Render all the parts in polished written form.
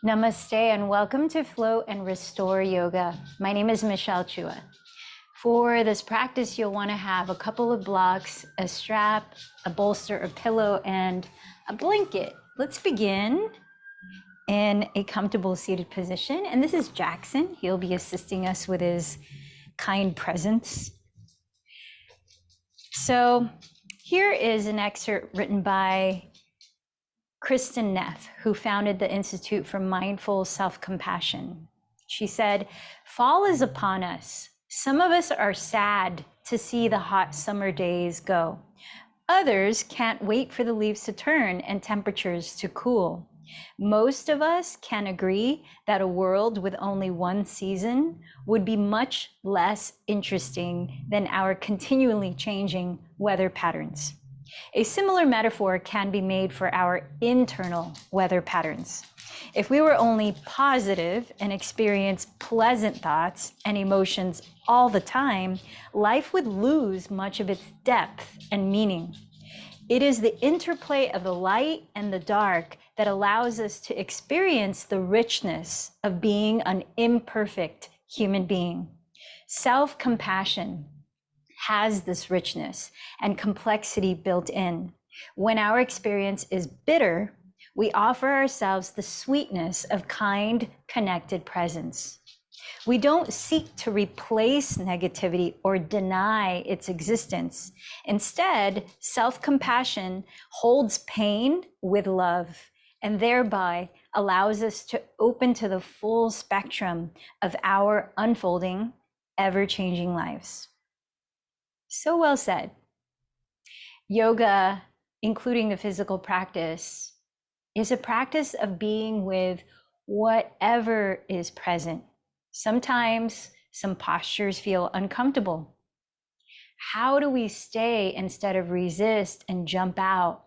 Namaste and welcome to Flow and Restore Yoga. My name is Michelle Chua. For this practice, you'll want to have a couple of blocks, a strap, a bolster, a pillow, and a blanket. Let's begin in a comfortable seated position. And this is Jackson. He'll be assisting us with his kind presence. So here is an excerpt written by Kristen Neff, who founded the Institute for Mindful Self-Compassion. She said, "Fall is upon us. Some of us are sad to see the hot summer days go. Others can't wait for the leaves to turn and temperatures to cool. Most of us can agree that a world with only one season would be much less interesting than our continually changing weather patterns. A similar metaphor can be made for our internal weather patterns. If we were only positive and experienced pleasant thoughts and emotions all the time, life would lose much of its depth and meaning. It is the interplay of the light and the dark that allows us to experience the richness of being an imperfect human being. Self-compassion has this richness and complexity built in. When our experience is bitter, we offer ourselves the sweetness of kind, connected presence. We don't seek to replace negativity or deny its existence. Instead, self-compassion holds pain with love and thereby allows us to open to the full spectrum of our unfolding, ever-changing lives." So well said. Yoga, including the physical practice, is a practice of being with whatever is present. Sometimes some postures feel uncomfortable. How do we stay instead of resist and jump out?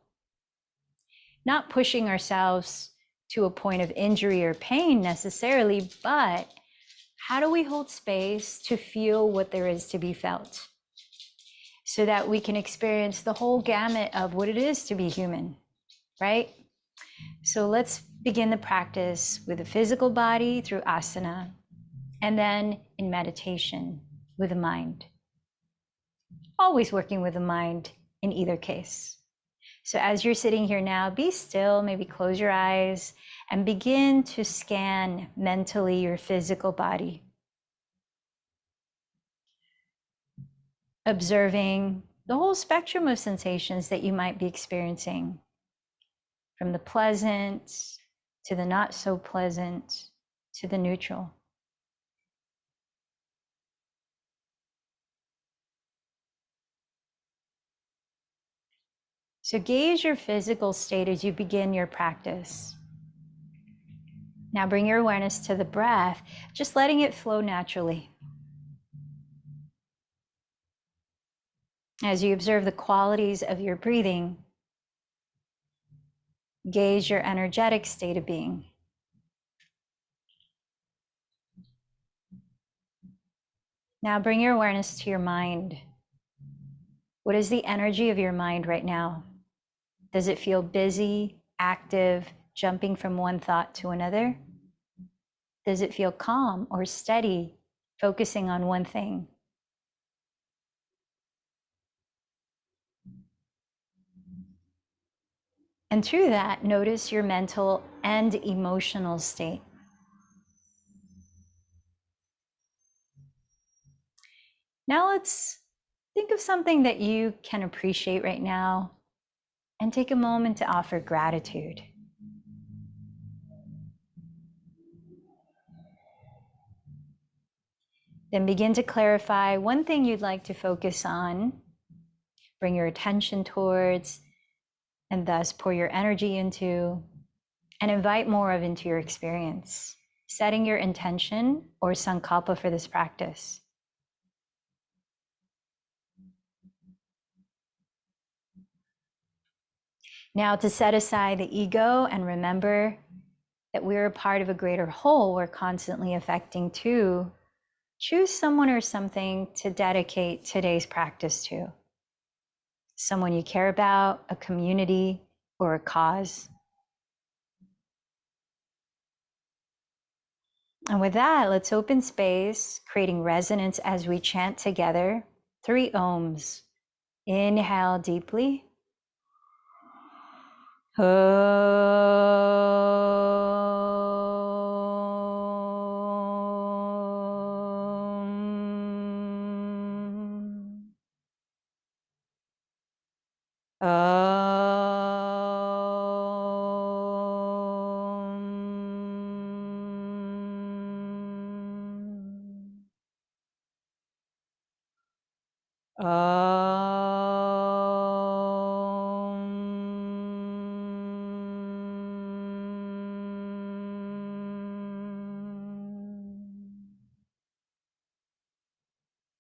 Not pushing ourselves to a point of injury or pain necessarily, but how do we hold space to feel what there is to be felt, so that we can experience the whole gamut of what it is to be human, right? So let's begin the practice with the physical body through asana, and then in meditation with the mind. Always working with the mind in either case. So as you're sitting here now, be still, maybe close your eyes, and begin to scan mentally your physical body. Observing the whole spectrum of sensations that you might be experiencing, from the pleasant to the not so pleasant to the neutral. So gauge your physical state as you begin your practice. Now bring your awareness to the breath, just letting it flow naturally. As you observe the qualities of your breathing, gauge your energetic state of being. Now bring your awareness to your mind. What is the energy of your mind right now? Does it feel busy, active, jumping from one thought to another? Does it feel calm or steady, focusing on one thing? And through that, notice your mental and emotional state. Now let's think of something that you can appreciate right now and take a moment to offer gratitude. Then begin to clarify one thing you'd like to focus on, bring your attention towards, and thus pour your energy into, and invite more of into your experience, setting your intention or sankalpa for this practice. Now, to set aside the ego and remember that we're a part of a greater whole we're constantly affecting too, choose someone or something to dedicate today's practice to. Someone you care about, a community, or a cause. And with that, let's open space, creating resonance as we chant together 3 ohms. Inhale deeply.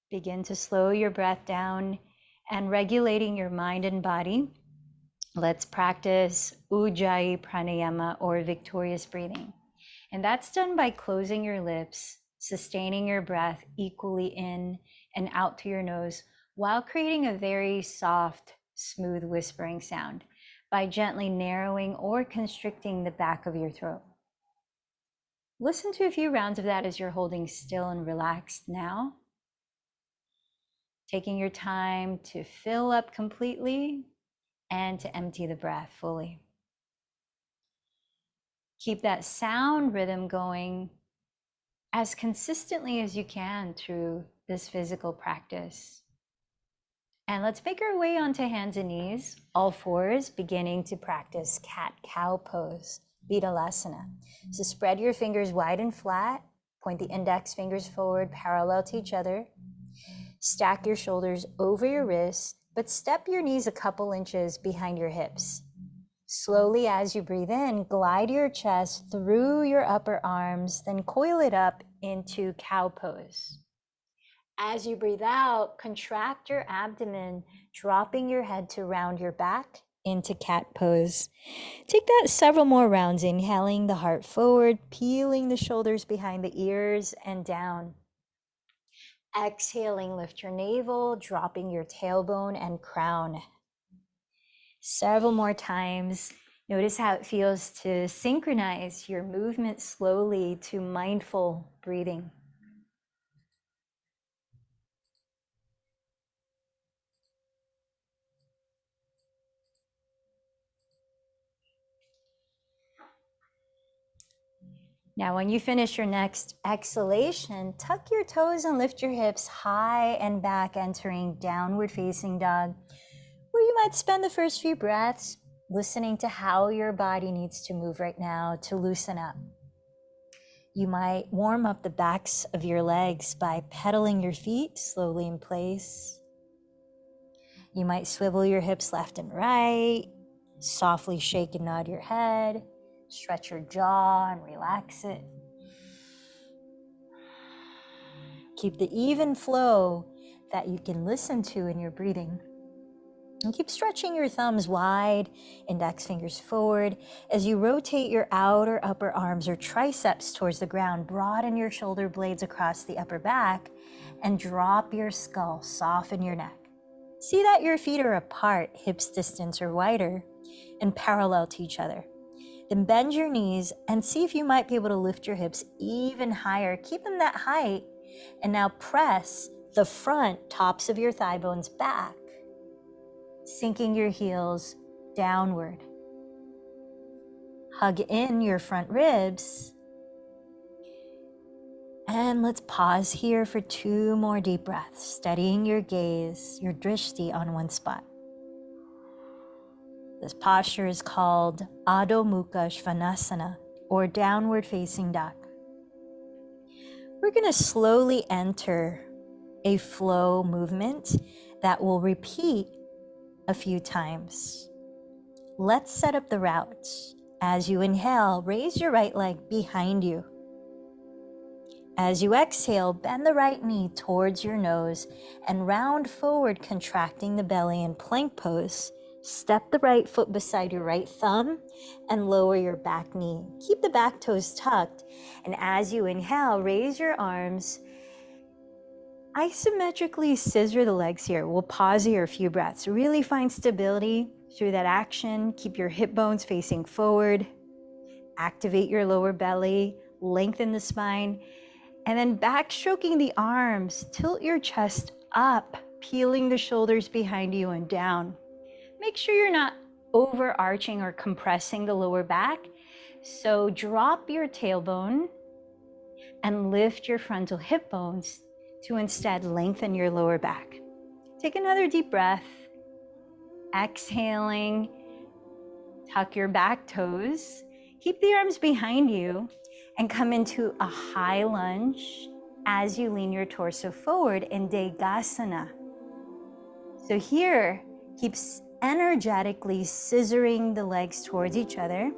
Begin to slow your breath down and regulating your mind and body. Let's practice Ujjayi Pranayama or victorious breathing. And that's done by closing your lips, sustaining your breath equally in and out through your nose while creating a very soft, smooth whispering sound by gently narrowing or constricting the back of your throat. Listen to a few rounds of that as you're holding still and relaxed now. Taking your time to fill up completely and to empty the breath fully. Keep that sound rhythm going as consistently as you can through this physical practice. And let's make our way onto hands and knees, all fours, beginning to practice cat-cow pose, Vidalasana. So spread your fingers wide and flat, point the index fingers forward, parallel to each other. Stack your shoulders over your wrists, but step your knees a couple inches behind your hips. Slowly, as you breathe in, glide your chest through your upper arms, then coil it up into cow pose. As you breathe out, contract your abdomen, dropping your head to round your back into cat pose. Take that several more rounds, inhaling the heart forward, peeling the shoulders behind the ears and down. Exhaling, lift your navel, dropping your tailbone and crown. Several more times. Notice how it feels to synchronize your movement slowly to mindful breathing. Now, when you finish your next exhalation, tuck your toes and lift your hips high and back, entering downward facing dog, where you might spend the first few breaths listening to how your body needs to move right now to loosen up. You might warm up the backs of your legs by pedaling your feet slowly in place. You might swivel your hips left and right, softly shake and nod your head, stretch your jaw and relax it. Keep the even flow that you can listen to in your breathing. And keep stretching your thumbs wide, index fingers forward. As you rotate your outer upper arms or triceps towards the ground, broaden your shoulder blades across the upper back and drop your skull, soften your neck. See that your feet are apart, hips distance or wider, and parallel to each other. Then bend your knees and see if you might be able to lift your hips even higher. Keep them that height. And now press the front tops of your thigh bones back, sinking your heels downward. Hug in your front ribs. And let's pause here for 2 more deep breaths, steadying your gaze, your drishti on one spot. This posture is called Adho Mukha Svanasana, or downward facing dog. We're going to slowly enter a flow movement that will repeat a few times. Let's set up the route. As you inhale, raise your right leg behind you. As you exhale, bend the right knee towards your nose and round forward, contracting the belly in plank pose. Step the right foot beside your right thumb and lower your back knee. Keep the back toes tucked. And as you inhale, raise your arms. Isometrically scissor the legs here. We'll pause here a few breaths. Really find stability through that action. Keep your hip bones facing forward. Activate your lower belly. lengthen the spine, and then backstroking the arms, tilt your chest up, peeling the shoulders behind you and down. Make sure you're not overarching or compressing the lower back. So drop your tailbone and lift your frontal hip bones to instead lengthen your lower back. Take another deep breath. Exhaling, tuck your back toes. Keep the arms behind you and come into a high lunge as you lean your torso forward in Degasana. So here, keep energetically scissoring the legs towards each other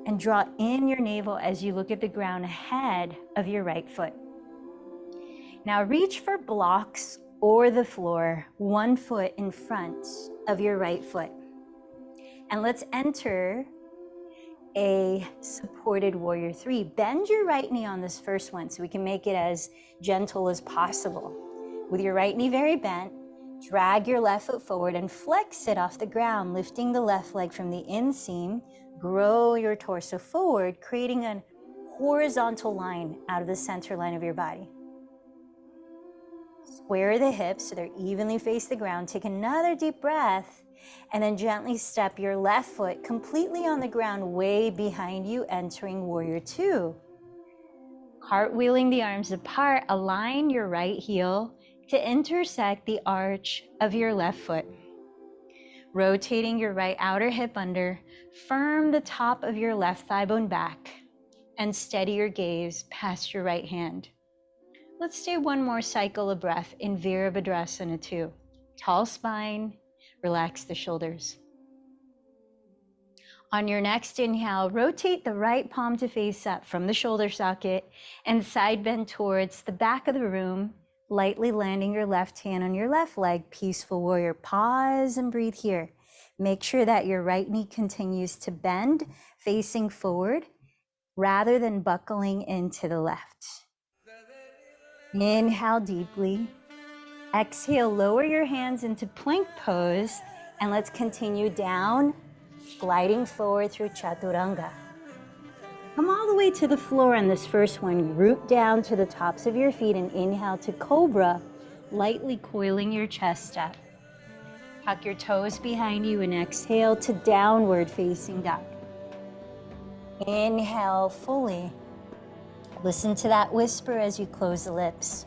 and draw in your navel as you look at the ground ahead of your right foot. Now reach for blocks or the floor, one foot in front of your right foot. And let's enter a supported warrior three. Bend your right knee on this first one so we can make it as gentle as possible. With your right knee very bent, drag your left foot forward and flex it off the ground, lifting the left leg from the inseam. Grow your torso forward, creating a horizontal line out of the center line of your body. Square the hips so they're evenly face the ground. Take another deep breath and then gently step your left foot completely on the ground way behind you, entering warrior two. Cartwheeling the arms apart, align your right heel to intersect the arch of your left foot. Rotating your right outer hip under, firm the top of your left thigh bone back and steady your gaze past your right hand. Let's do one more cycle of breath in Virabhadrasana 2. Tall spine, relax the shoulders. On your next inhale, rotate the right palm to face up from the shoulder socket and side bend towards the back of the room, lightly landing your left hand on your left leg, peaceful warrior. Pause and breathe here. Make sure that your right knee continues to bend, facing forward, rather than buckling into the left. Inhale deeply. Exhale, lower your hands into plank pose, and let's continue down, gliding forward through Chaturanga. Come all the way to the floor on this first one. Root down to the tops of your feet and inhale to Cobra, lightly coiling your chest up. Tuck your toes behind you and exhale to downward facing dog. Inhale fully. Listen to that whisper as you close the lips.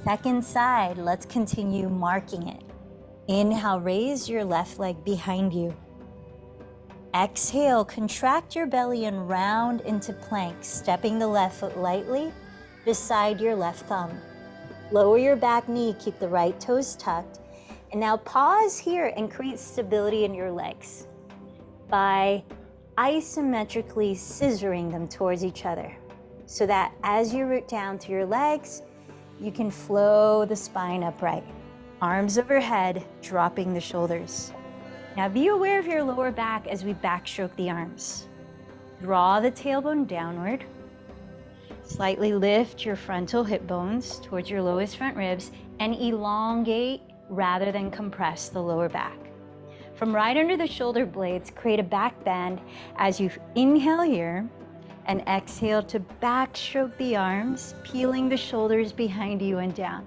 Second side, let's continue marking it. Inhale, raise your left leg behind you. Exhale, contract your belly and round into plank, stepping the left foot lightly beside your left thumb. Lower your back knee, keep the right toes tucked. And now pause here and create stability in your legs by isometrically scissoring them towards each other, so that as you root down through your legs, you can flow the spine upright. Arms overhead, dropping the shoulders. Now be aware of your lower back as we backstroke the arms. Draw the tailbone downward. Slightly lift your frontal hip bones towards your lowest front ribs and elongate rather than compress the lower back. From right under the shoulder blades, create a back bend as you inhale here and exhale to backstroke the arms, peeling the shoulders behind you and down.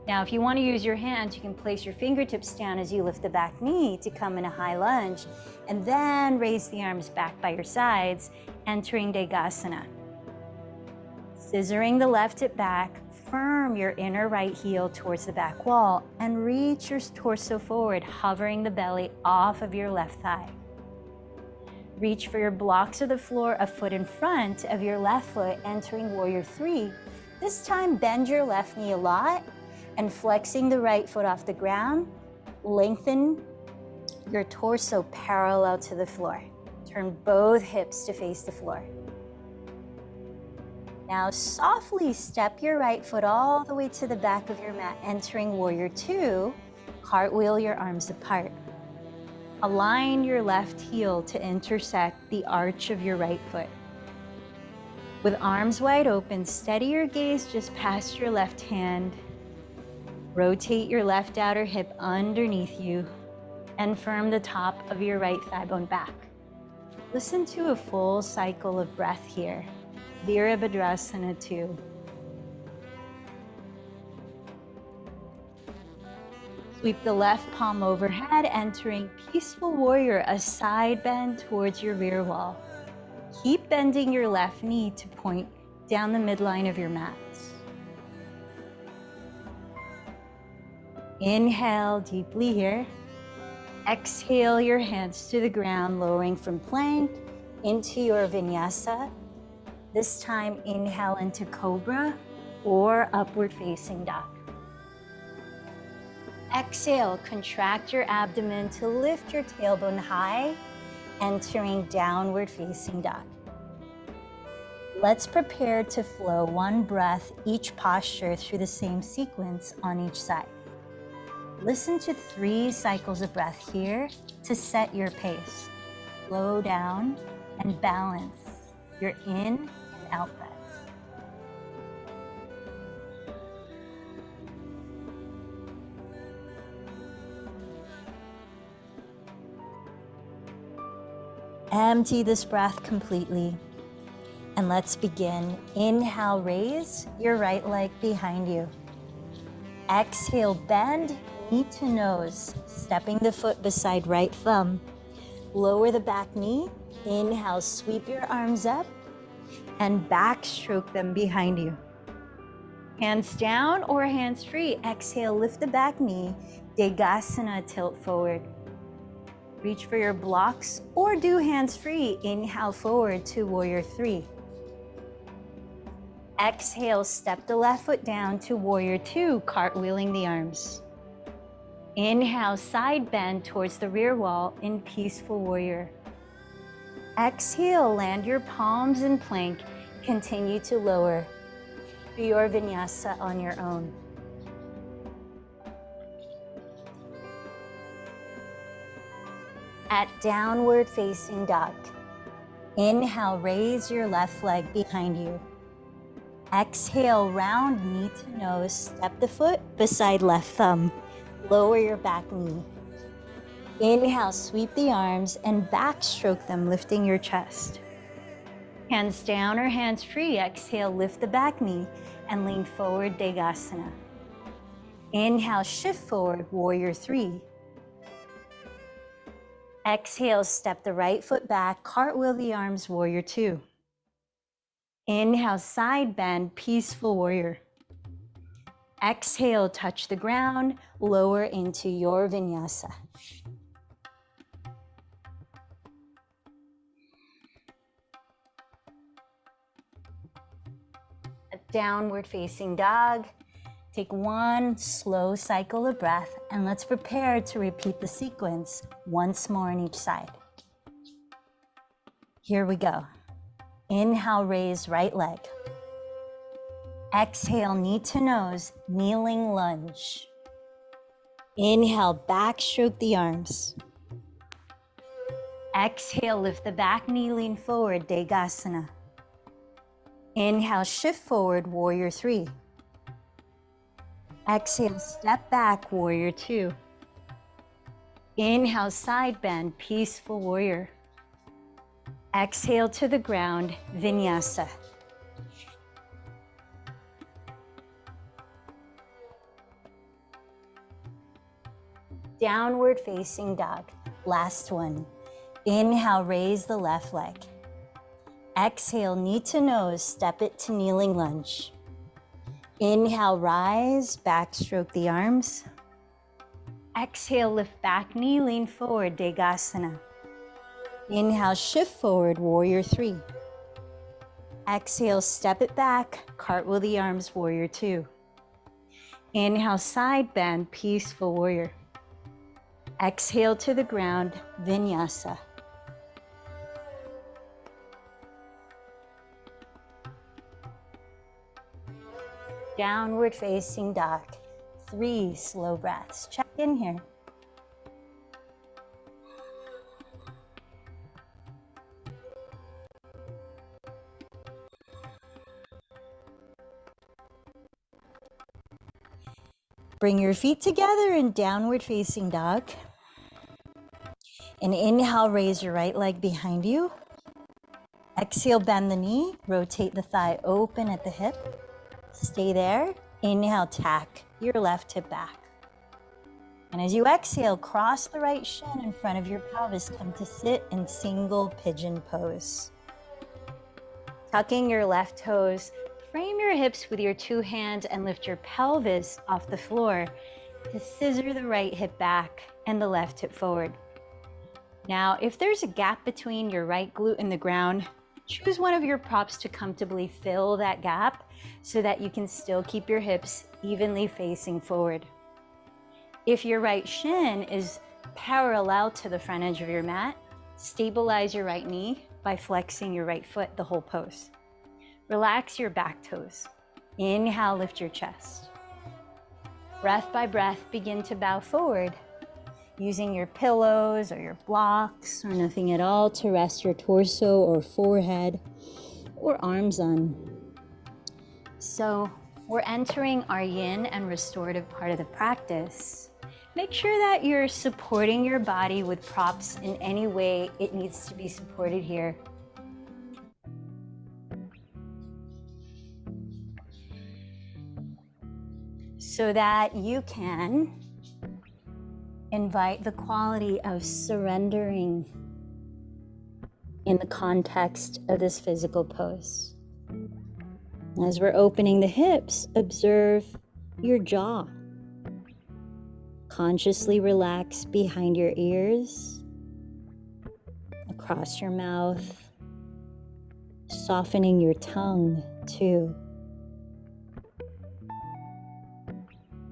Now, if you want to use your hands, you can place your fingertips down as you lift the back knee to come in a high lunge, and then raise the arms back by your sides, entering Degasana. Scissoring the left hip back, firm your inner right heel towards the back wall, and reach your torso forward, hovering the belly off of your left thigh. Reach for your blocks of the floor a foot in front of your left foot, entering warrior three. This time, bend your left knee a lot and flexing the right foot off the ground, lengthen your torso parallel to the floor. Turn both hips to face the floor. Now softly step your right foot all the way to the back of your mat, entering warrior two. Cartwheel your arms apart. Align your left heel to intersect the arch of your right foot. With arms wide open, steady your gaze just past your left hand. Rotate your left outer hip underneath you and firm the top of your right thigh bone back. Listen to a full cycle of breath here. Virabhadrasana 2. Sweep the left palm overhead, entering Peaceful Warrior, a side bend towards your rear wall. Keep bending your left knee to point down the midline of your mat. Inhale deeply here. Exhale your hands to the ground, lowering from plank into your vinyasa. This time, inhale into cobra or upward facing dog. Exhale, contract your abdomen to lift your tailbone high, entering downward facing dog. Let's prepare to flow one breath each posture through the same sequence on each side. Listen to 3 cycles of breath here to set your pace. Slow down and balance your in and out breaths. Empty this breath completely. And let's begin. Inhale, raise your right leg behind you. Exhale, bend knee to nose, stepping the foot beside right thumb. Lower the back knee. Inhale, sweep your arms up and backstroke them behind you. Hands down or hands free. Exhale, lift the back knee. Degasana, tilt forward. Reach for your blocks or do hands free. Inhale forward to Warrior 3. Exhale, step the left foot down to Warrior 2, cartwheeling the arms. Inhale, side bend towards the rear wall in Peaceful Warrior. Exhale, land your palms in plank. Continue to lower to your vinyasa on your own. At downward facing dog, inhale, raise your left leg behind you. Exhale, round knee to nose, step the foot beside left thumb. Lower your back knee. Inhale, sweep the arms and backstroke them, lifting your chest. Hands down or hands free. Exhale, lift the back knee and lean forward, Degasana. Inhale, shift forward, Warrior 3. Exhale, step the right foot back, cartwheel the arms, Warrior 2. Inhale, side bend, Peaceful Warrior. Exhale, touch the ground, lower into your vinyasa. A downward facing dog. Take one slow cycle of breath and let's prepare to repeat the sequence once more on each side. Here we go. Inhale, raise right leg. Exhale, knee to nose, kneeling lunge. Inhale, backstroke the arms. Exhale, lift the back knee, lean forward, Degasana. Inhale, shift forward, Warrior 3. Exhale, step back, Warrior 2. Inhale, side bend, Peaceful Warrior. Exhale to the ground, Vinyasa. Downward facing dog, last one. Inhale, raise the left leg. Exhale, knee to nose, step it to kneeling lunge. Inhale, rise, backstroke the arms. Exhale, lift back knee, lean forward, Degasana. Inhale, shift forward, Warrior 3. Exhale, step it back, cartwheel the arms, Warrior 2. Inhale, side bend, Peaceful Warrior. Exhale to the ground, Vinyasa. Downward facing dog. 3 slow breaths. Check in here. Bring your feet together in downward facing dog. And inhale, raise your right leg behind you. Exhale, bend the knee, rotate the thigh open at the hip. Stay there. Inhale, tack your left hip back. And as you exhale, cross the right shin in front of your pelvis. Come to sit in single pigeon pose. Tucking your left toes, frame your hips with your two hands and lift your pelvis off the floor to scissor the right hip back and the left hip forward. Now, if there's a gap between your right glute and the ground, choose one of your props to comfortably fill that gap so that you can still keep your hips evenly facing forward. If your right shin is parallel to the front edge of your mat, stabilize your right knee by flexing your right foot the whole pose. Relax your back toes. Inhale, lift your chest. Breath by breath, begin to bow forward, using your pillows or your blocks or nothing at all to rest your torso or forehead or arms on. So we're entering our yin and restorative part of the practice. Make sure that you're supporting your body with props in any way it needs to be supported here. So that you can invite the quality of surrendering in the context of this physical pose. As we're opening the hips, observe your jaw. Consciously relax behind your ears, across your mouth, softening your tongue too.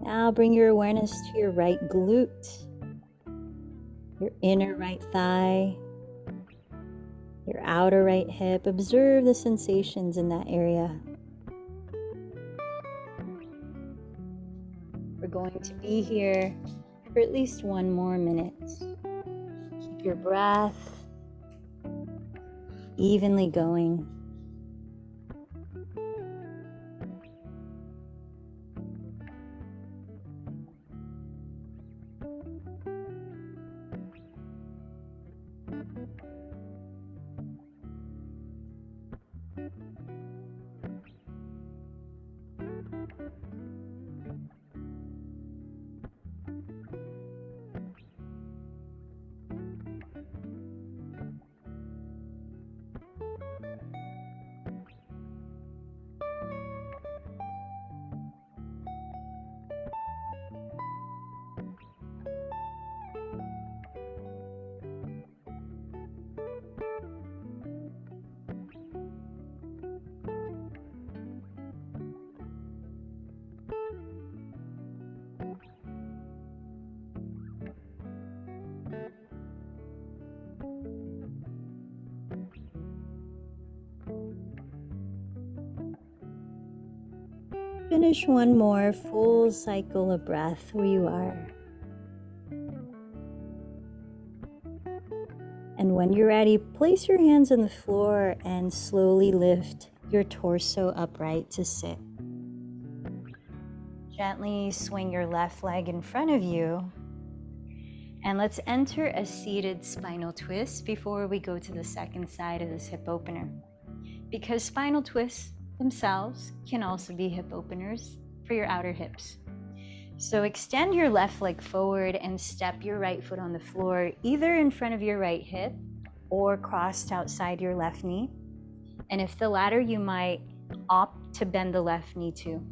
Now bring your awareness to your right glute, your inner right thigh, your outer right hip. Observe the sensations in that area. We're going to be here for at least one more minute. Keep your breath evenly going. Finish one more full cycle of breath where you are. And when you're ready, place your hands on the floor and slowly lift your torso upright to sit. Gently swing your left leg in front of you. And let's enter a seated spinal twist before we go to the second side of this hip opener. Because spinal twists themselves can also be hip openers for your outer hips. So extend your left leg forward and step your right foot on the floor, either in front of your right hip or crossed outside your left knee. And if the latter, you might opt to bend the left knee too.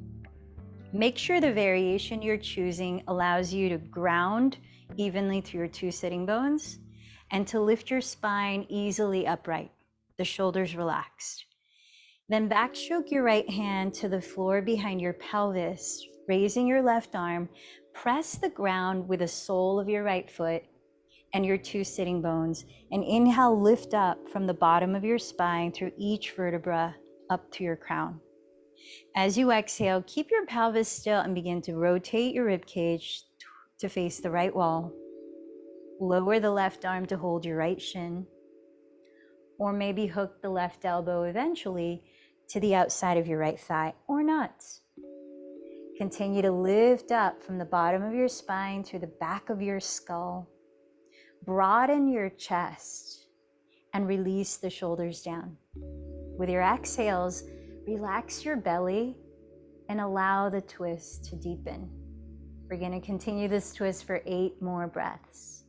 Make sure the variation you're choosing allows you to ground evenly through your two sitting bones and to lift your spine easily upright, the shoulders relaxed. Then backstroke your right hand to the floor behind your pelvis, raising your left arm, press the ground with the sole of your right foot and your two sitting bones, and inhale, lift up from the bottom of your spine through each vertebra up to your crown. As you exhale, keep your pelvis still and begin to rotate your rib cage to face the right wall. Lower the left arm to hold your right shin, or maybe hook the left elbow eventually to the outside of your right thigh, or not. Continue to lift up from the bottom of your spine through the back of your skull. Broaden your chest and release the shoulders down. With your exhales, relax your belly and allow the twist to deepen. We're going to continue this twist for 8 more breaths.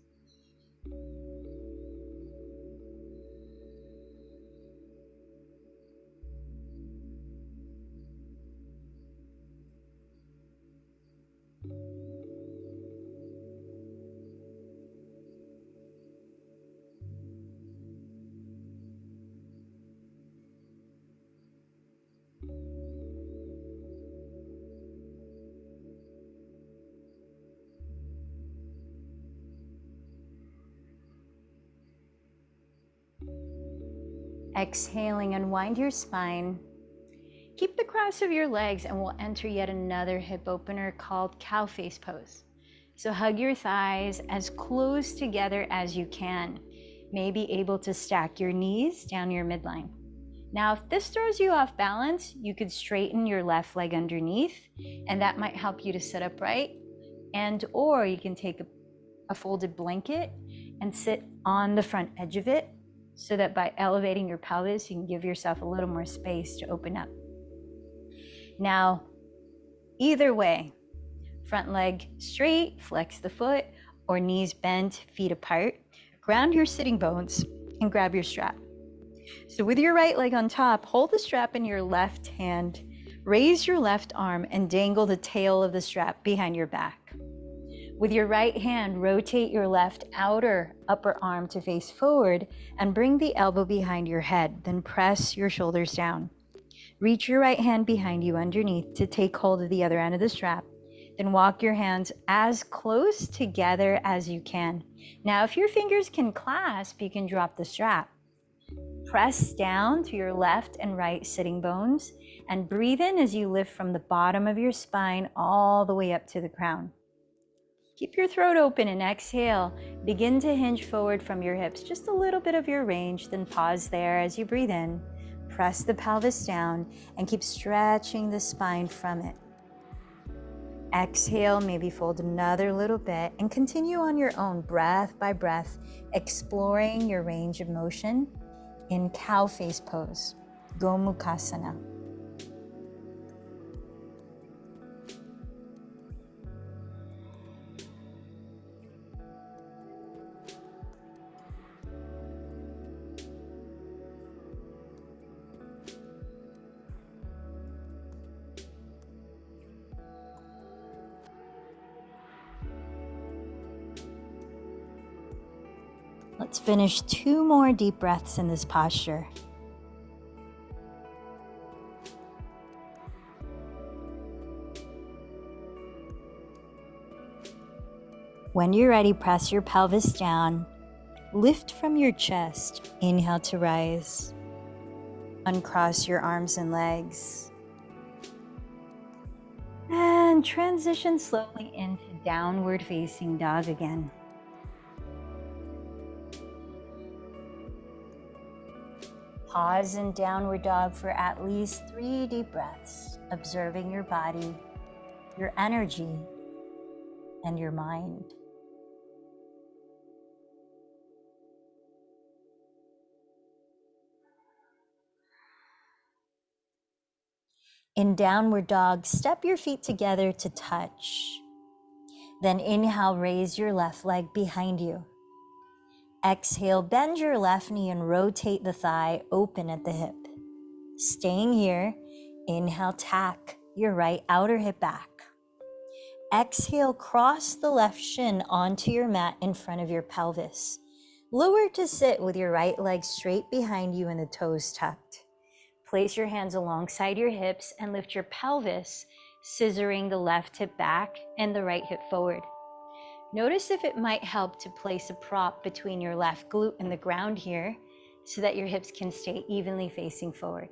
Exhaling, unwind your spine. Keep the cross of your legs and we'll enter yet another hip opener called cow face pose. So hug your thighs as close together as you can. Maybe able to stack your knees down your midline. Now, if this throws you off balance, you could straighten your left leg underneath, and that might help you to sit upright. And or you can take a folded blanket and sit on the front edge of it, so that by elevating your pelvis, you can give yourself a little more space to open up. Now, either way, front leg straight, flex the foot, or knees bent, feet apart, ground your sitting bones and grab your strap. So with your right leg on top, hold the strap in your left hand, raise your left arm and dangle the tail of the strap behind your back. With your right hand, rotate your left outer upper arm to face forward and bring the elbow behind your head, then press your shoulders down. Reach your right hand behind you underneath to take hold of the other end of the strap. Then walk your hands as close together as you can. Now, if your fingers can clasp, you can drop the strap. Press down to your left and right sitting bones and breathe in as you lift from the bottom of your spine all the way up to the crown. Keep your throat open and exhale. Begin to hinge forward from your hips, just a little bit of your range, then pause there as you breathe in. Press the pelvis down and keep stretching the spine from it. Exhale, maybe fold another little bit and continue on your own, breath by breath, exploring your range of motion in cow face pose, Gomukhasana. Let's finish 2 more deep breaths in this posture. When you're ready, press your pelvis down. Lift from your chest. Inhale to rise. Uncross your arms and legs. And transition slowly into downward facing dog again. Pause in downward dog for at least 3 deep breaths, observing your body, your energy, and your mind. In downward dog, step your feet together to touch. Then inhale, raise your left leg behind you. Exhale, bend your left knee and rotate the thigh open at the hip. Staying here, inhale, tack your right outer hip back. Exhale, cross the left shin onto your mat in front of your pelvis. Lower to sit with your right leg straight behind you and the toes tucked. Place your hands alongside your hips and lift your pelvis, scissoring the left hip back and the right hip forward. Notice if it might help to place a prop between your left glute and the ground here so that your hips can stay evenly facing forward.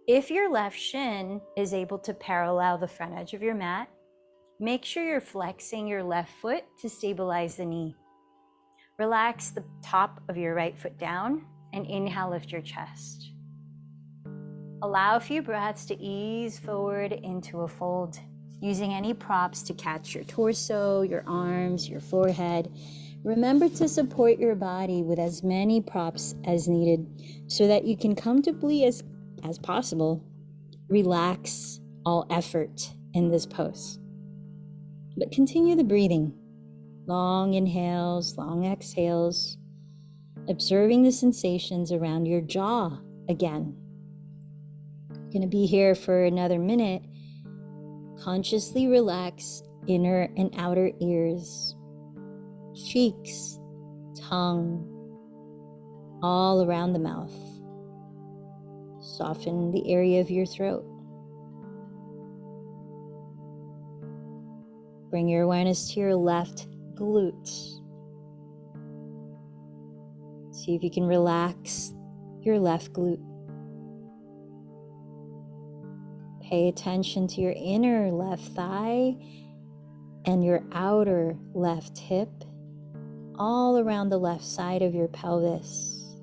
If your left shin is able to parallel the front edge of your mat, make sure you're flexing your left foot to stabilize the knee. Relax the top of your right foot down and inhale, lift your chest. Allow a few breaths to ease forward into a fold, using any props to catch your torso, your arms, your forehead. Remember to support your body with as many props as needed so that you can comfortably as possible relax all effort in this pose. But continue the breathing. Long inhales, long exhales, observing the sensations around your jaw again. You're going to be here for another minute. Consciously relax inner and outer ears, cheeks, tongue, all around the mouth. Soften the area of your throat. Bring your awareness to your left glute. See if you can relax your left glute. Pay attention to your inner left thigh and your outer left hip, all around the left side of your pelvis.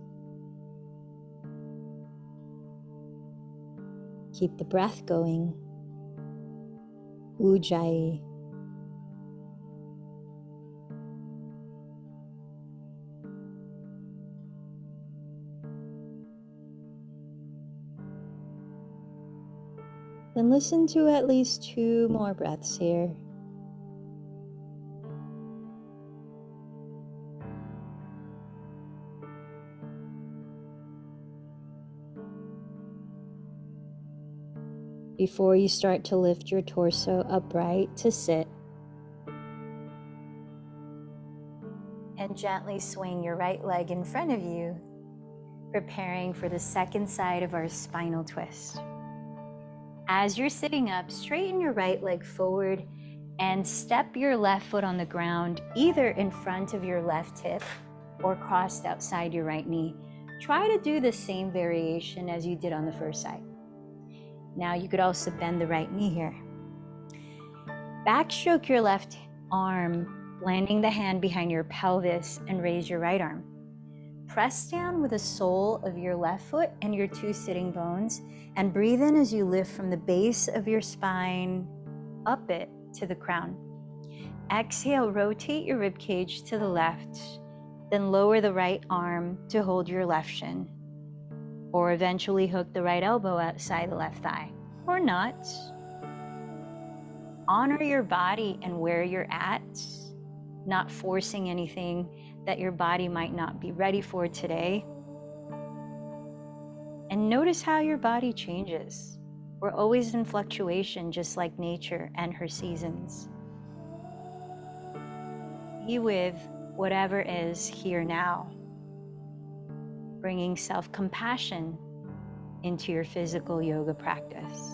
Keep the breath going. Ujjayi. Then listen to at least 2 more breaths here. Before you start to lift your torso upright to sit, and gently swing your right leg in front of you, preparing for the second side of our spinal twist. As you're sitting up, straighten your right leg forward and step your left foot on the ground, either in front of your left hip or crossed outside your right knee. Try to do the same variation as you did on the first side. Now you could also bend the right knee here. Backstroke your left arm, landing the hand behind your pelvis, and raise your right arm. Press down with the sole of your left foot and your 2 sitting bones, and breathe in as you lift from the base of your spine up it to the crown. Exhale, rotate your rib cage to the left, then lower the right arm to hold your left shin, or eventually hook the right elbow outside the left thigh, or not. Honor your body and where you're at, not forcing anything that your body might not be ready for today. And notice how your body changes. We're always in fluctuation, just like nature and her seasons. Be with whatever is here now, bringing self-compassion into your physical yoga practice.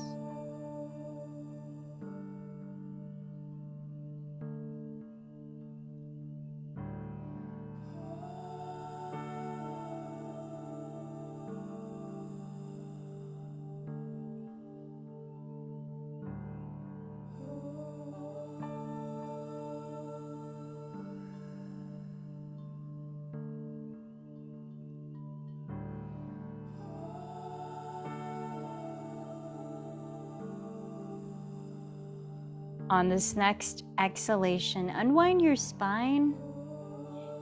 On this next exhalation, unwind your spine,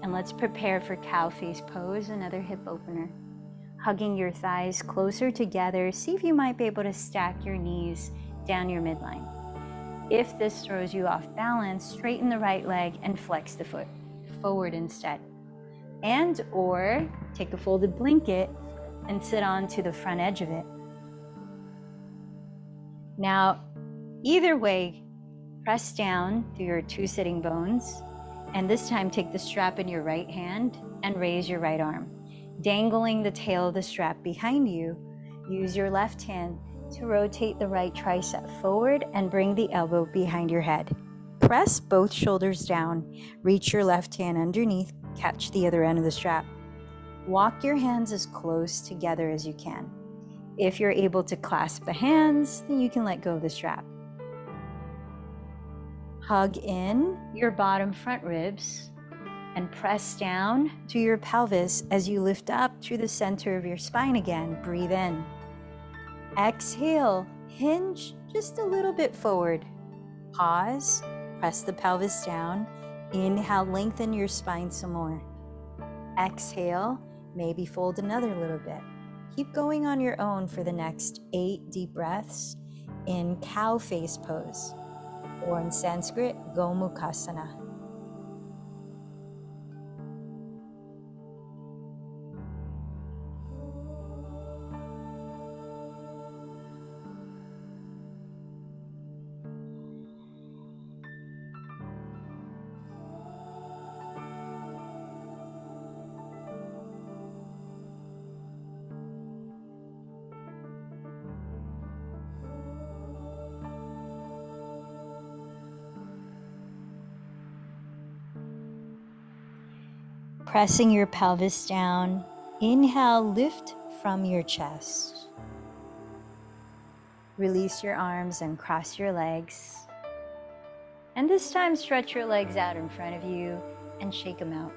and let's prepare for cow face pose, another hip opener. Hugging your thighs closer together, see if you might be able to stack your knees down your midline. If this throws you off balance, straighten the right leg and flex the foot forward instead. And or take a folded blanket and sit onto the front edge of it. Now, either way, press down through your 2 sitting bones, and this time take the strap in your right hand and raise your right arm. Dangling the tail of the strap behind you, use your left hand to rotate the right tricep forward and bring the elbow behind your head. Press both shoulders down, reach your left hand underneath, catch the other end of the strap. Walk your hands as close together as you can. If you're able to clasp the hands, then you can let go of the strap. Hug in your bottom front ribs and press down to your pelvis as you lift up through the center of your spine again. Breathe in. Exhale, hinge just a little bit forward. Pause, press the pelvis down, Inhale, lengthen your spine some more. Exhale, maybe fold another little bit. Keep going on your own for the next 8 deep breaths in cow face pose, or in Sanskrit, Gomukhasana. Pressing your pelvis down, inhale, lift from your chest. Release your arms and cross your legs. And this time, stretch your legs out in front of you and shake them out.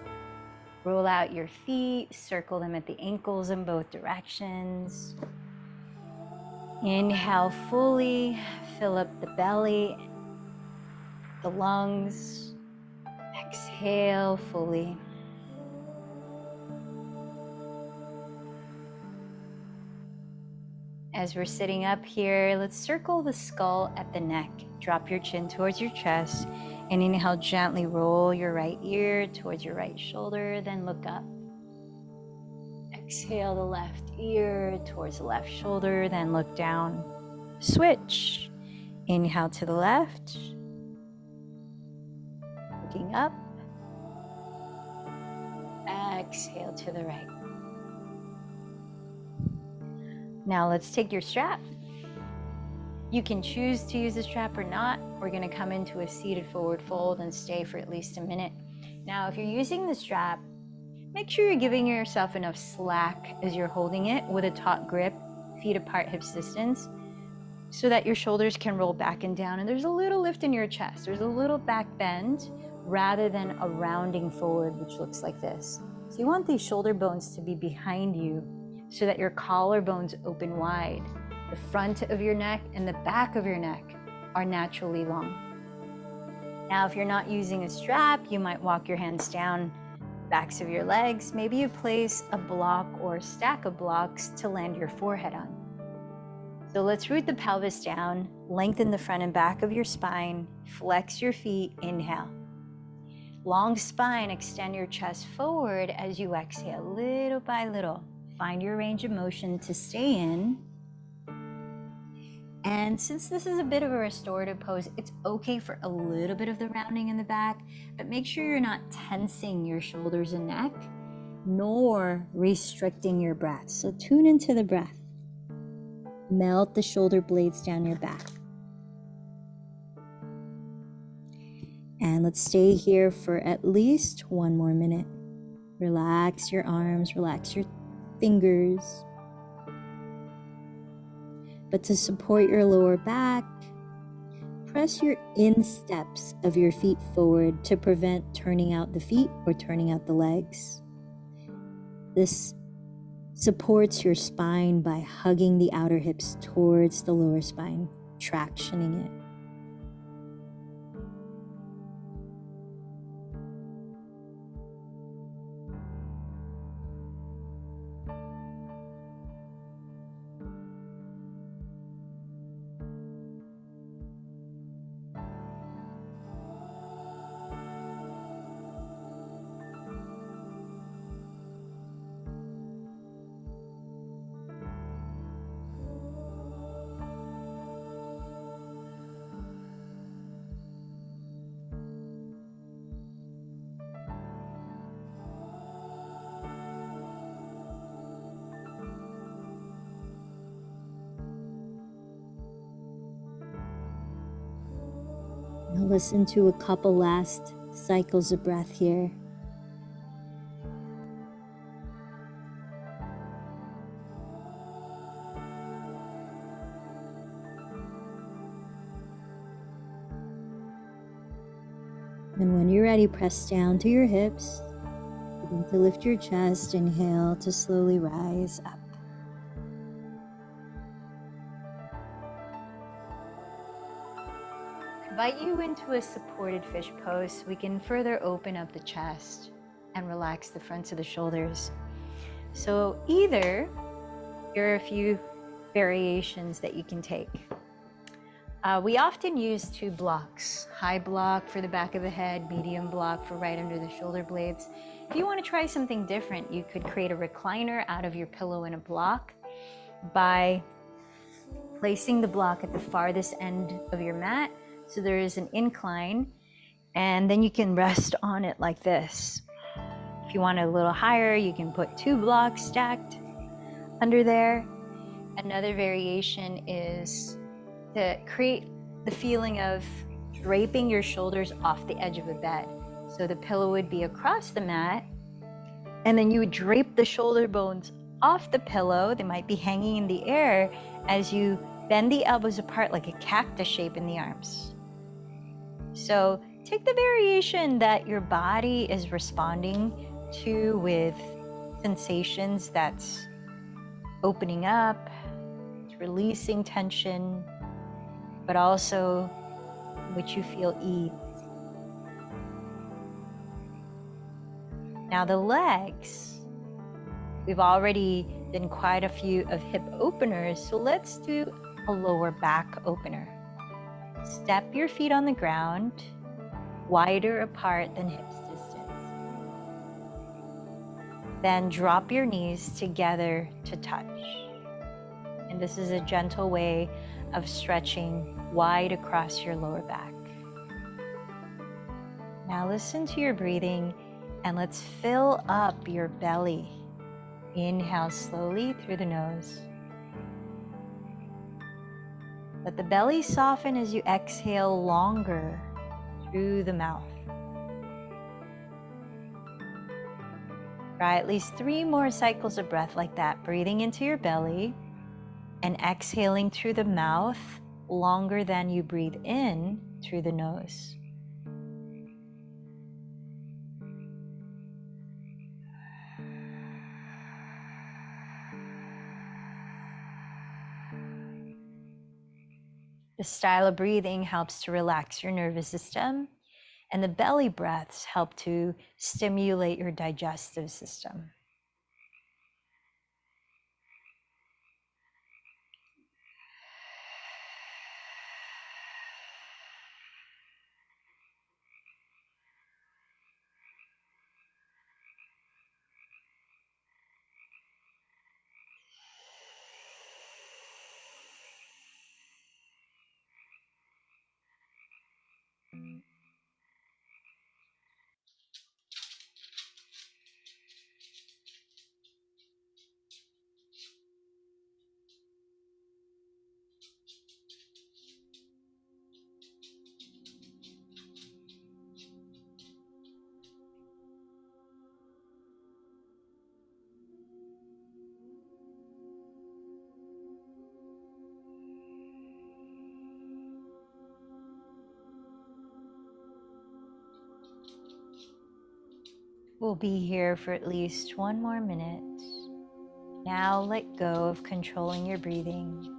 Roll out your feet, circle them at the ankles in both directions. Inhale fully, fill up the belly, the lungs. Exhale fully. As we're sitting up here, let's circle the skull at the neck. Drop your chin towards your chest and inhale, gently roll your right ear towards your right shoulder, then look up. Exhale the left ear towards the left shoulder, then look down. Switch. Inhale to the left, looking up. Exhale to the right. Now let's take your strap. You can choose to use the strap or not. We're going to come into a seated forward fold and stay for at least a minute. Now, if you're using the strap, make sure you're giving yourself enough slack as you're holding it with a taut grip, feet apart, hips distance, so that your shoulders can roll back and down. And there's a little lift in your chest. There's a little back bend rather than a rounding forward, which looks like this. So you want these shoulder bones to be behind you so that your collarbones open wide. The front of your neck and the back of your neck are naturally long. Now, if you're not using a strap, you might walk your hands down backs of your legs. Maybe you place a block or a stack of blocks to land your forehead on. So let's root the pelvis down, lengthen the front and back of your spine, flex your feet, inhale. Long spine, extend your chest forward as you exhale, little by little. Find your range of motion to stay in. And since this is a bit of a restorative pose, it's okay for a little bit of the rounding in the back, but make sure you're not tensing your shoulders and neck, nor restricting your breath. So tune into the breath. Melt the shoulder blades down your back. And let's stay here for at least 1 more minute. Relax your arms, relax your fingers. But to support your lower back, press your insteps of your feet forward to prevent turning out the feet or turning out the legs. This supports your spine by hugging the outer hips towards the lower spine, tractioning it. Now listen to a couple last cycles of breath here. And when you're ready, press down to your hips. Begin to lift your chest. Inhale to slowly rise up. invite you into a supported fish pose so we can further open up the chest and relax the fronts of the shoulders. So either, here are a few variations that you can take. We often use 2 blocks, high block for the back of the head, medium block for right under the shoulder blades. If you want to try something different, you could create a recliner out of your pillow and a block by placing the block at the farthest end of your mat. So there is an incline, and then you can rest on it like this. If you want it a little higher, you can put 2 blocks stacked under there. Another variation is to create the feeling of draping your shoulders off the edge of a bed. So the pillow would be across the mat, and then you would drape the shoulder bones off the pillow. They might be hanging in the air as you bend the elbows apart like a cactus shape in the arms. So take the variation that your body is responding to with sensations that's opening up, releasing tension, but also which you feel ease. Now the legs, we've already done quite a few of hip openers, so let's do a lower back opener. Step your feet on the ground, wider apart than hips distance. Then drop your knees together to touch. And this is a gentle way of stretching wide across your lower back. Now listen to your breathing and let's fill up your belly. Inhale slowly through the nose. Let the belly soften as you exhale longer through the mouth. Try at least 3 more cycles of breath like that, breathing into your belly and exhaling through the mouth longer than you breathe in through the nose. This style of breathing helps to relax your nervous system, and the belly breaths help to stimulate your digestive system. We'll be here for at least 1 more minute. Now let go of controlling your breathing.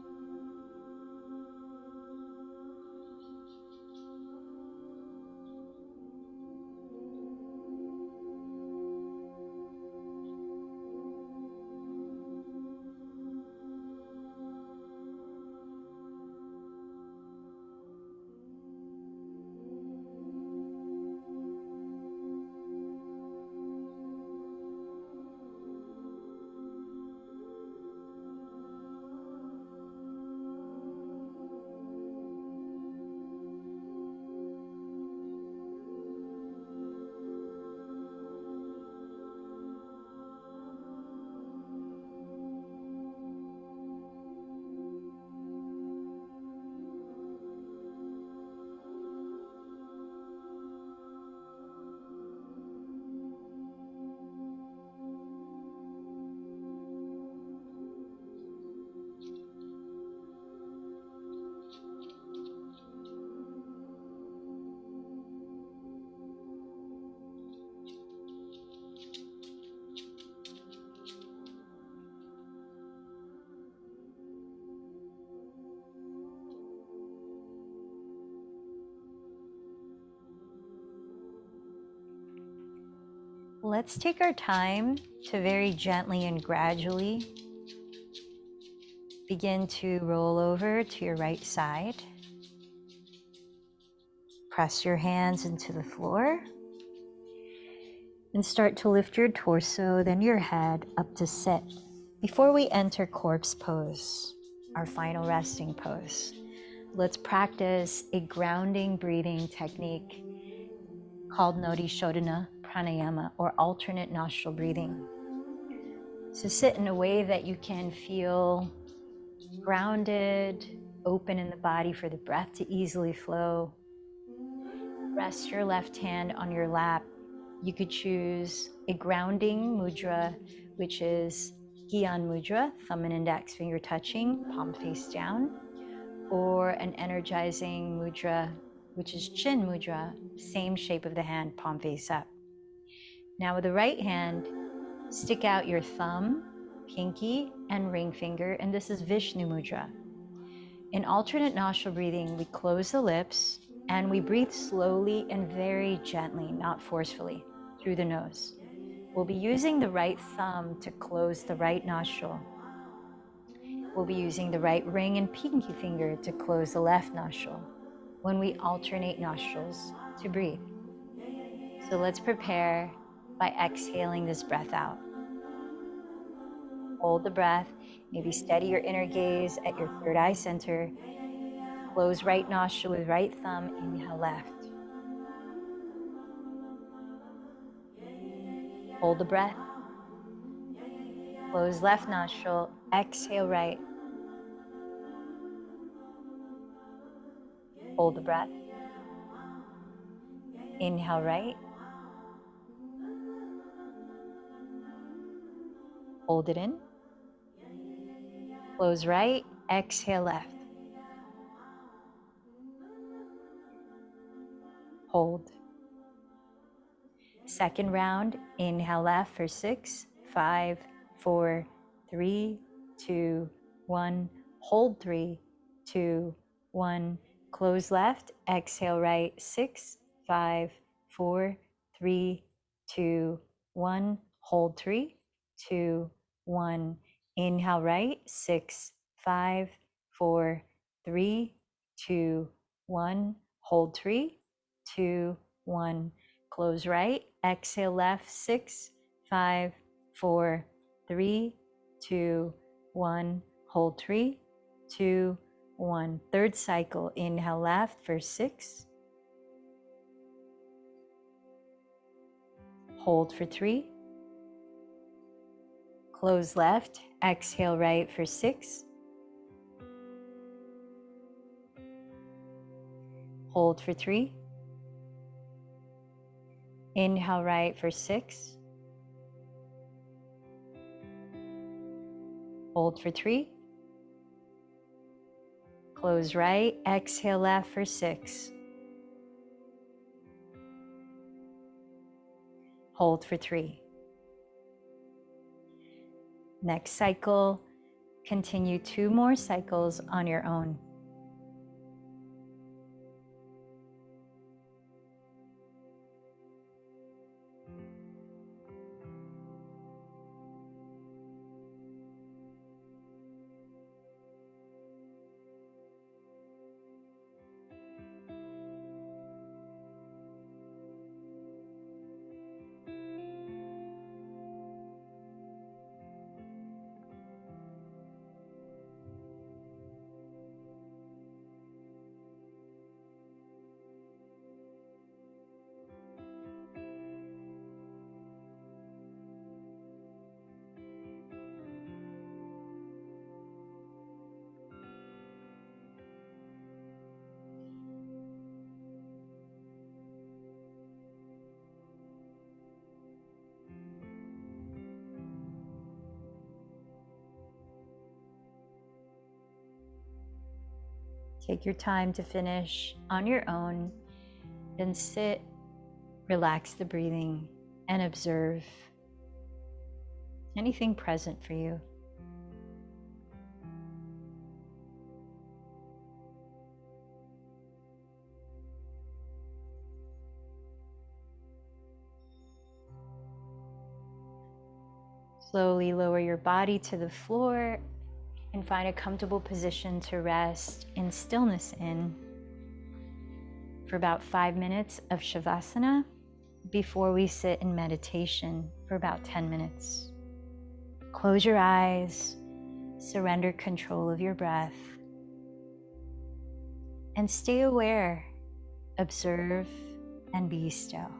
let's take our time to very gently and gradually begin to roll over to your right side. Press your hands into the floor and start to lift your torso, then your head up to sit. Before we enter corpse pose, our final resting pose, let's practice a grounding breathing technique called Nodi Shodhana Pranayama, or alternate nostril breathing. So sit in a way that you can feel grounded, open in the body for the breath to easily flow. Rest your left hand on your lap. You could choose a grounding mudra, which is Gyan mudra, thumb and index finger touching, palm face down, or an energizing mudra, which is Chin mudra, same shape of the hand, palm face up. Now with the right hand, stick out your thumb, pinky, and ring finger, and this is Vishnu mudra. In alternate nostril breathing, we close the lips and we breathe slowly and very gently, not forcefully, through the nose. We'll be using the right thumb to close the right nostril. We'll be using the right ring and pinky finger to close the left nostril when we alternate nostrils to breathe. So let's prepare by exhaling this breath out. Hold the breath, maybe steady your inner gaze at your third eye center. Close right nostril with right thumb, inhale left. Hold the breath. Close left nostril, exhale right. Hold the breath. Inhale right. Hold it in. Close right, exhale left. Hold. Second round, inhale left for 6, 5, 4, 3, 2, 1. Hold 3, 2, 1. Close left, exhale right, 6, 5, 4, 3, 2, 1. Hold 3, 2, 1. Inhale right, 6, 5, 4, 3, 2, 1. Hold 3, 2, 1. Close right, exhale left, 6, 5, 4, 3, 2, 1. Hold 3, 2, 1. Third cycle, inhale left for 6. Hold for 3. Close left, exhale right for 6. Hold for 3. Inhale right for 6. Hold for 3. Close right, exhale left for 6. Hold for 3. Next cycle, continue 2 more cycles on your own. Take your time to finish on your own, then sit, relax the breathing, and observe anything present for you. Slowly lower your body to the floor and find a comfortable position to rest in stillness in for about 5 minutes of Shavasana before we sit in meditation for about 10 minutes. Close your eyes, surrender control of your breath, and stay aware, observe, and be still.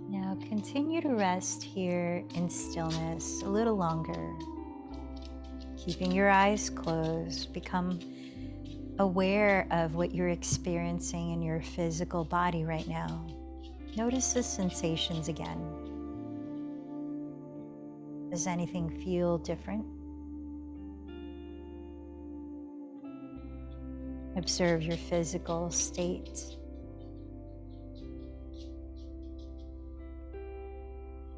Now continue to rest here in stillness a little longer. Keeping your eyes closed, become aware of what you're experiencing in your physical body right now. Notice the sensations again. Does anything feel different? Observe your physical state.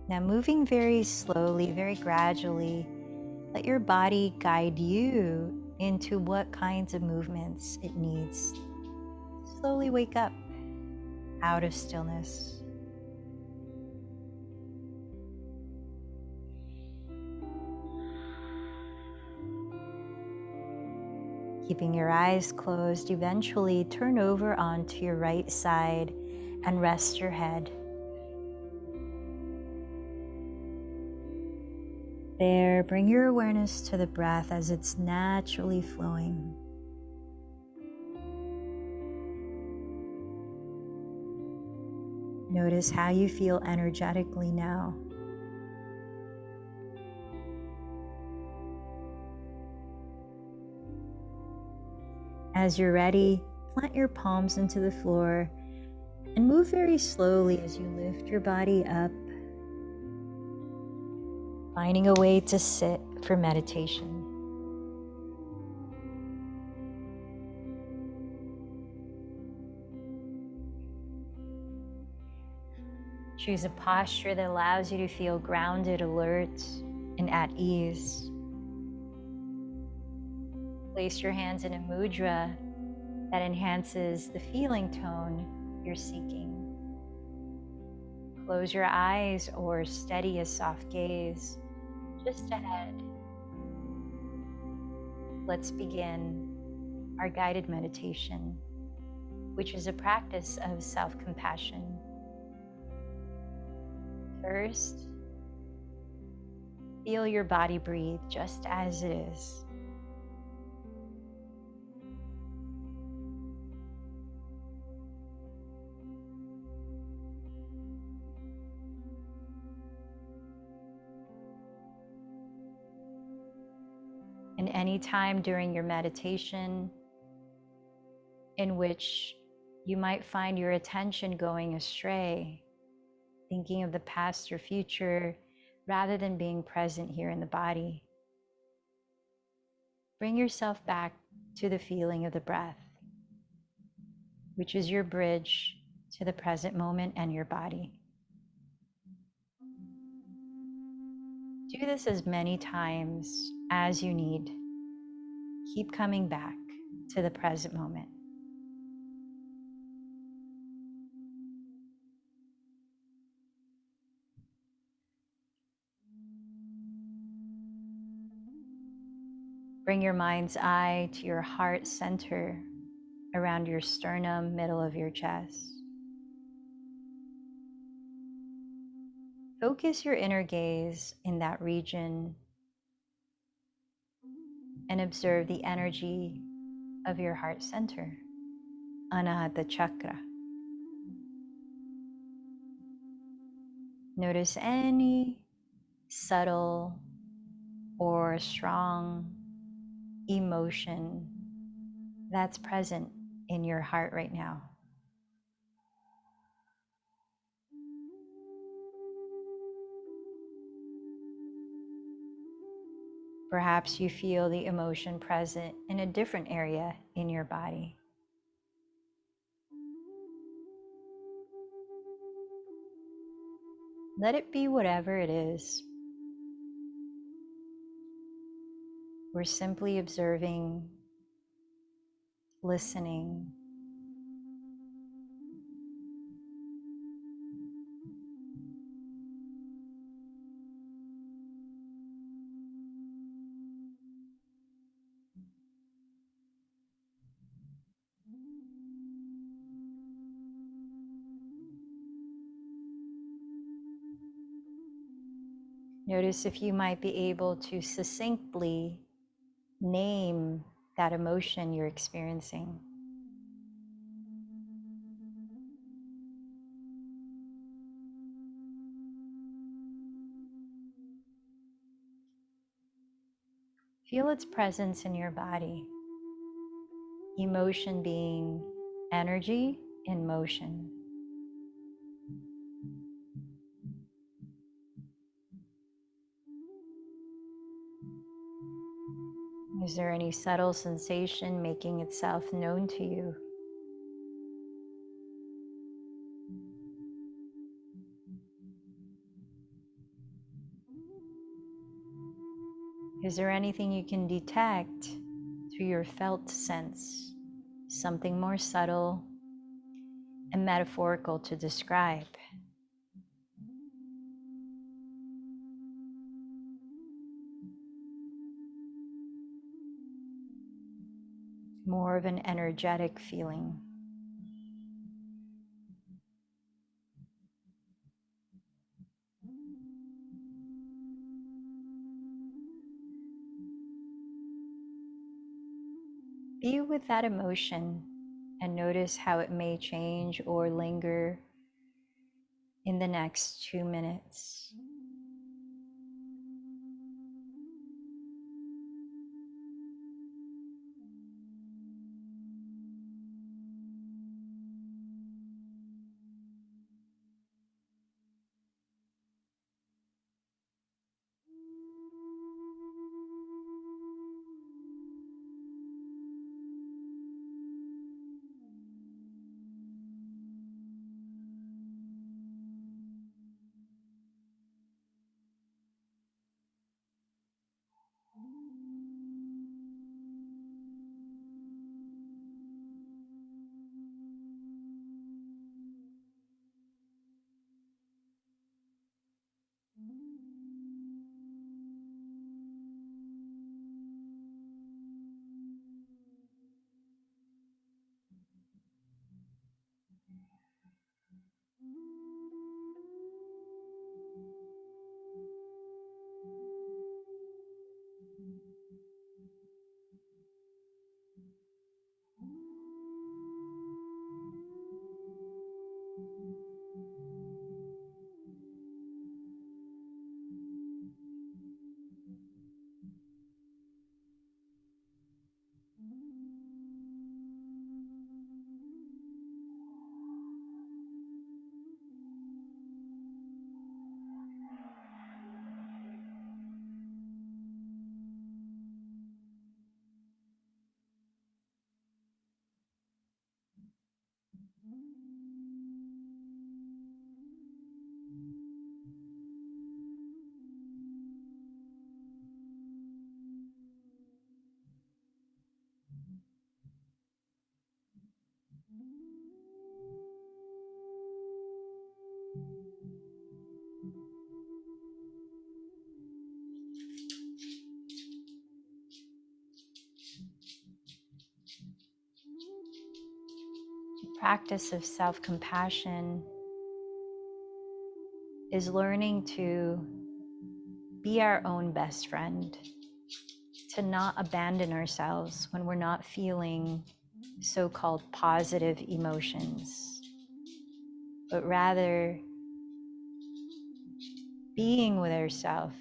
Now, moving very slowly, very gradually, let your body guide you into what kinds of movements it needs. Slowly wake up out of stillness. Keeping your eyes closed, eventually turn over onto your right side and rest your head. There, bring your awareness to the breath as it's naturally flowing. Notice how you feel energetically now. As you're ready, plant your palms into the floor and move very slowly as you lift your body up, finding a way to sit for meditation. Choose a posture that allows you to feel grounded, alert, and at ease. Place your hands in a mudra that enhances the feeling tone you're seeking. Close your eyes or steady a soft gaze just ahead. Let's begin our guided meditation, which is a practice of self-compassion. First, feel your body breathe just as it is. And any time during your meditation in which you might find your attention going astray, thinking of the past or future, rather than being present here in the body, bring yourself back to the feeling of the breath, which is your bridge to the present moment and your body. Do this as many times as you need. Keep coming back to the present moment. Bring your mind's eye to your heart center around your sternum, middle of your chest. Focus your inner gaze in that region and observe the energy of your heart center, Anahata Chakra. Notice any subtle or strong emotion that's present in your heart right now. Perhaps you feel the emotion present in a different area in your body. Let it be whatever it is. We're simply observing, listening. Notice if you might be able to succinctly name that emotion you're experiencing. Feel its presence in your body. Emotion being energy in motion. Is there any subtle sensation making itself known to you? Is there anything you can detect through your felt sense? Something more subtle and metaphorical to describe? more of an energetic feeling. Be with that emotion and notice how it may change or linger in the next 2 minutes. The practice of self-compassion is learning to be our own best friend, to not abandon ourselves when we're not feeling so-called positive emotions, but rather being with ourselves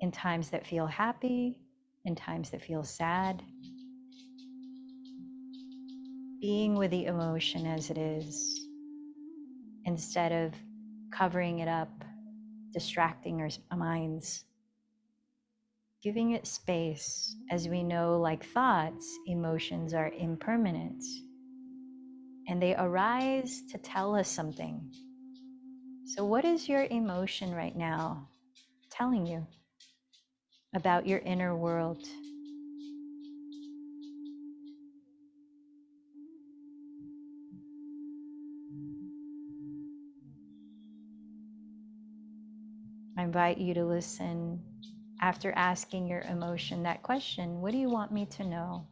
in times that feel happy, in times that feel sad, being with the emotion as it is, instead of covering it up, distracting our minds, giving it space. As we know, like thoughts, emotions are impermanent and they arise to tell us something. So what is your emotion right now telling you about your inner world? I invite you to listen after asking your emotion that question. What do you want me to know?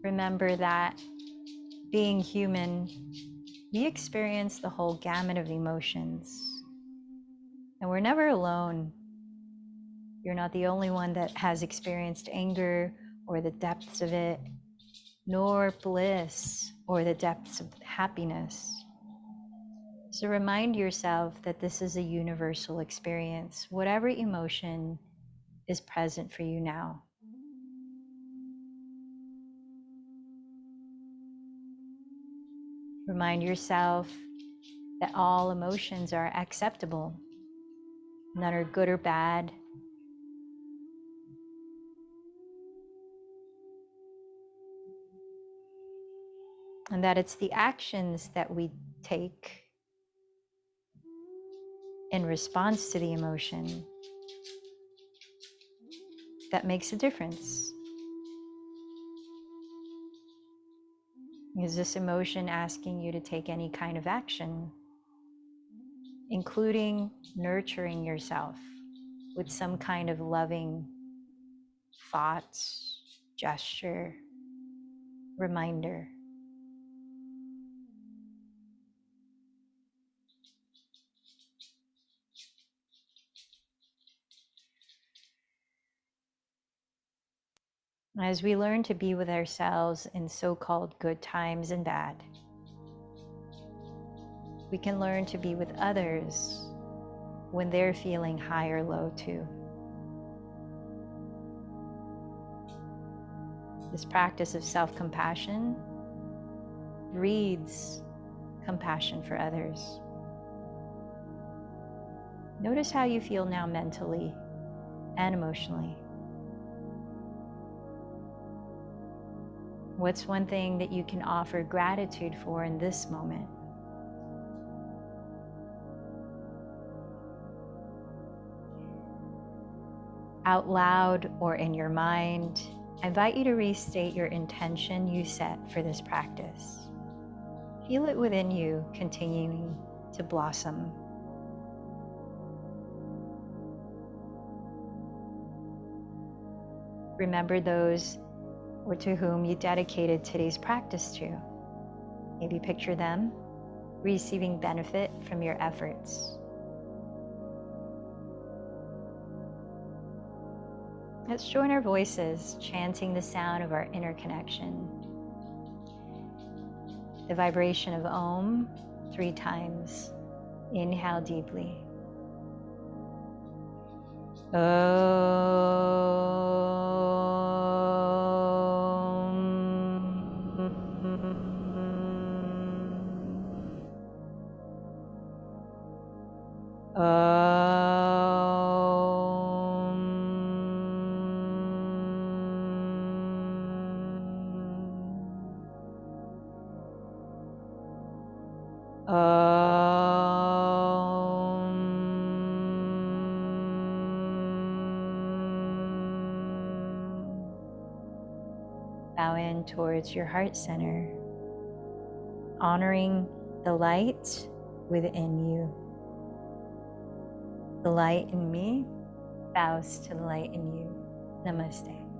Remember that being human We experience the whole gamut of emotions, and we're never alone. You're not the only one that has experienced anger or the depths of it, nor bliss or the depths of happiness. So remind yourself that this is a universal experience, whatever emotion is present for you now. Remind yourself that all emotions are acceptable. None are good or bad. And that it's the actions that we take in response to the emotion that makes a difference. Is this emotion asking you to take any kind of action, including nurturing yourself with some kind of loving thought, gesture, reminder? As we learn to be with ourselves in so-called good times and bad, we can learn to be with others when they're feeling high or low too. This practice of self-compassion breeds compassion for others. Notice how you feel now mentally and emotionally. What's one thing that you can offer gratitude for in this moment? Out loud or in your mind, I invite you to restate your intention you set for this practice. Feel it within you continuing to blossom. Remember those or to whom you dedicated today's practice to. Maybe picture them receiving benefit from your efforts. Let's join our voices, chanting the sound of our inner connection. The vibration of Om 3 times. Inhale deeply. Bow in towards your heart center, honoring the light within you. The light in me bows to the light in you. Namaste.